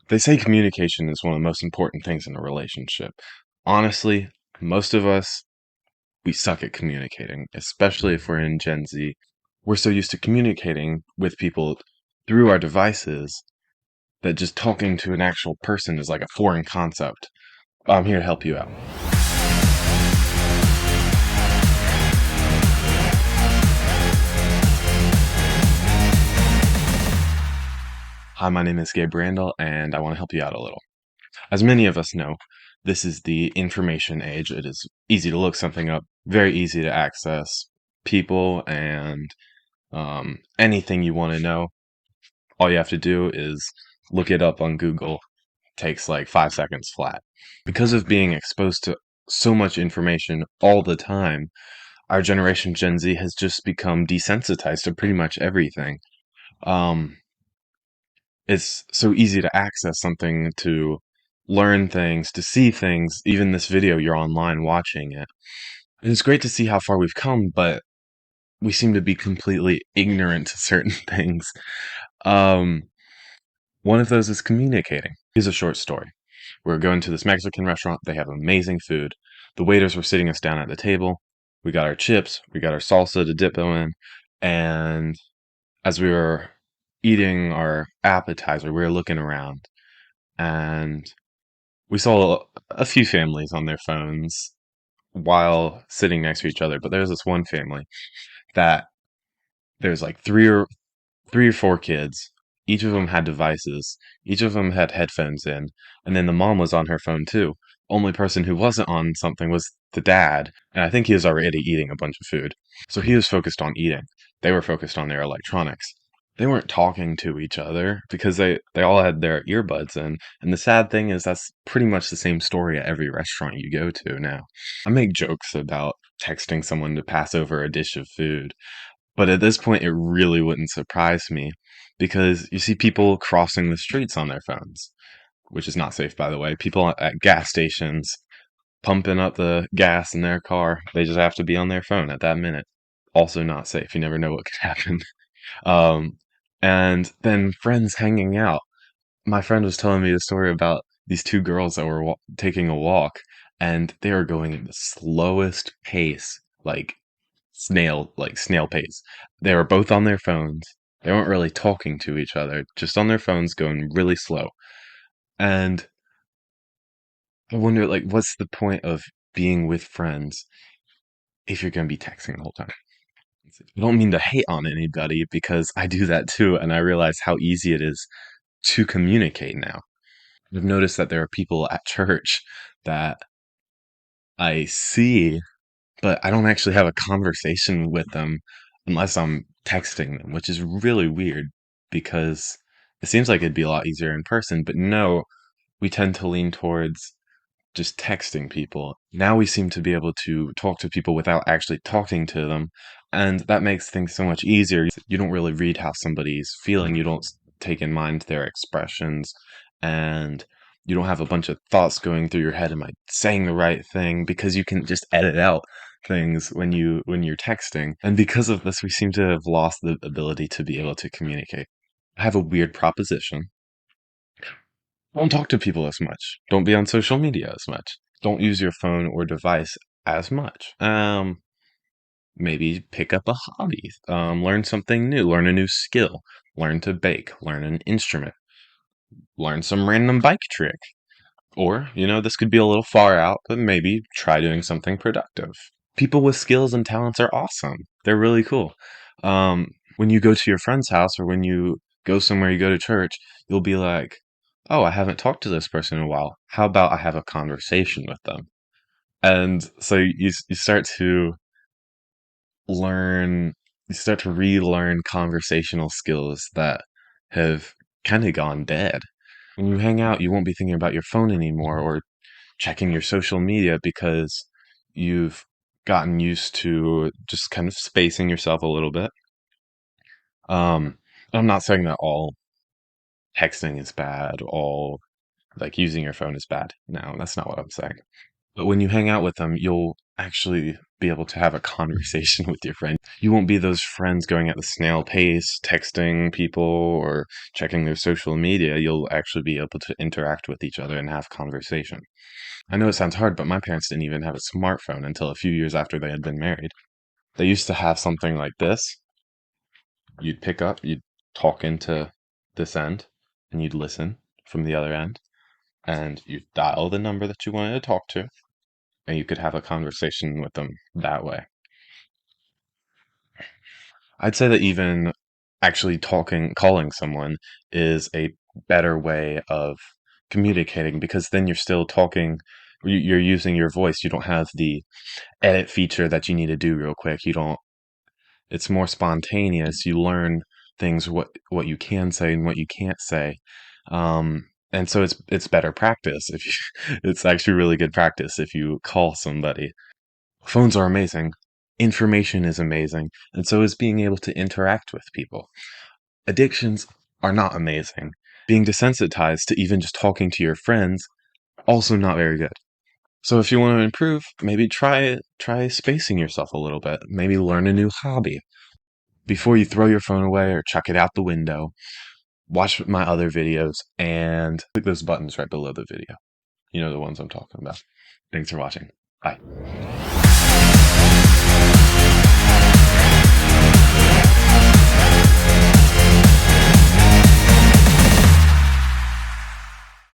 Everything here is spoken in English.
They say communication is one of the most important things in a relationship. Honestly, most of us, we suck at communicating, especially if we're in Gen Z. We're so used to communicating with people through our devices that just talking to an actual person is like a foreign concept. I'm here to help you out. Hi, my name is Gabe Randall, and I want to help you out a little. As many of us know, this is the information age. It is easy to look something up, very easy to access people and anything you want to know. All you have to do is look it up on Google. Takes like 5 seconds flat. Because of being exposed to so much information all the time, our generation, Gen Z, has just become desensitized to pretty much everything. Um, it's so easy to access something, to learn things, to see things. Even this video, you're online watching it. And it's great to see how far we've come, but we seem to be completely ignorant to certain things. Um, One of those is communicating. Here's a short story. We're going to this Mexican restaurant. They have amazing food. The waiters were sitting us down at the table. We got our chips, we got our salsa to dip them in, and as we were eating our appetizer, we were looking around, and we saw a few families on their phones while sitting next to each other. But there's this one family that there's like three or four kids. Each of them had devices. Each of them had headphones in. And then the mom was on her phone too. Only person who wasn't on something was the dad. And I think he was already eating a bunch of food. So he was focused on eating. They were focused on their electronics. They weren't talking to each other because they all had their earbuds in. And the sad thing is that's pretty much the same story at every restaurant you go to now. I make jokes about texting someone to pass over a dish of food, but at this point, it really wouldn't surprise me because you see people crossing the streets on their phones, which is not safe, by the way. People at gas stations pumping up the gas in their car, they just have to be on their phone at that minute. Also, not safe. You never know what could happen. Um, and then friends hanging out. My friend was telling me a story about these two girls that were taking a walk, and they were going at the slowest pace, like snail pace. They were both on their phones. They weren't really talking to each other, just on their phones going really slow. And I wonder, like, what's the point of being with friends if you're going to be texting the whole time? I don't mean to hate on anybody because I do that too, and I realize how easy it is to communicate now. I've noticed that there are people at church that I see, but I don't actually have a conversation with them unless I'm texting them, which is really weird because it seems like it'd be a lot easier in person, but no, we tend to lean towards just texting people. Now we seem to be able to talk to people without actually talking to them, and that makes things so much easier. You don't really read how somebody's feeling, you don't take in mind their expressions, and you don't have a bunch of thoughts going through your head. Am I saying the right thing? Because you can just edit out things when you're texting. And because of this, we seem to have lost the ability to be able to communicate. I have a weird proposition. Don't talk to people as much. Don't be on social media as much. Don't use your phone or device as much. Maybe pick up a hobby. Learn something new. Learn a new skill. Learn to bake. Learn an instrument. Learn some random bike trick. Or, this could be a little far out, but maybe try doing something productive. People with skills and talents are awesome. They're really cool. When you go to your friend's house or when you go somewhere, you go to church, you'll be like, oh, I haven't talked to this person in a while. How about I have a conversation with them? And so you start to learn, you start to relearn conversational skills that have kind of gone dead. When you hang out, you won't be thinking about your phone anymore or checking your social media because you've gotten used to just kind of spacing yourself a little bit. Um, I'm not saying that all texting is bad, all like using your phone is bad. No, that's not what I'm saying. But when you hang out with them, you'll actually be able to have a conversation with your friend. You won't be those friends going at the snail pace, texting people or checking their social media. You'll actually be able to interact with each other and have conversation. I know it sounds hard, but my parents didn't even have a smartphone until a few years after they had been married. They used to have something like this. You'd pick up, you'd talk into this end, and you'd listen from the other end, and you'd dial the number that you wanted to talk to, and you could have a conversation with them that way. I'd say that even actually calling someone is a better way of communicating because then you're still talking, you're using your voice. You don't have the edit feature that you need to do real quick. You don't, it's more spontaneous. You learn things, what you can say and what you can't say. And so it's better practice if you, it's actually really good practice if you call somebody. Phones are amazing. Information is amazing. And so is being able to interact with people. Addictions are not amazing. Being desensitized to even just talking to your friends, also not very good. So if you want to improve, maybe try spacing yourself a little bit. Maybe learn a new hobby. Before you throw your phone away or chuck it out the window, watch my other videos and click those buttons right below the video. You know the ones I'm talking about. Thanks for watching. Bye.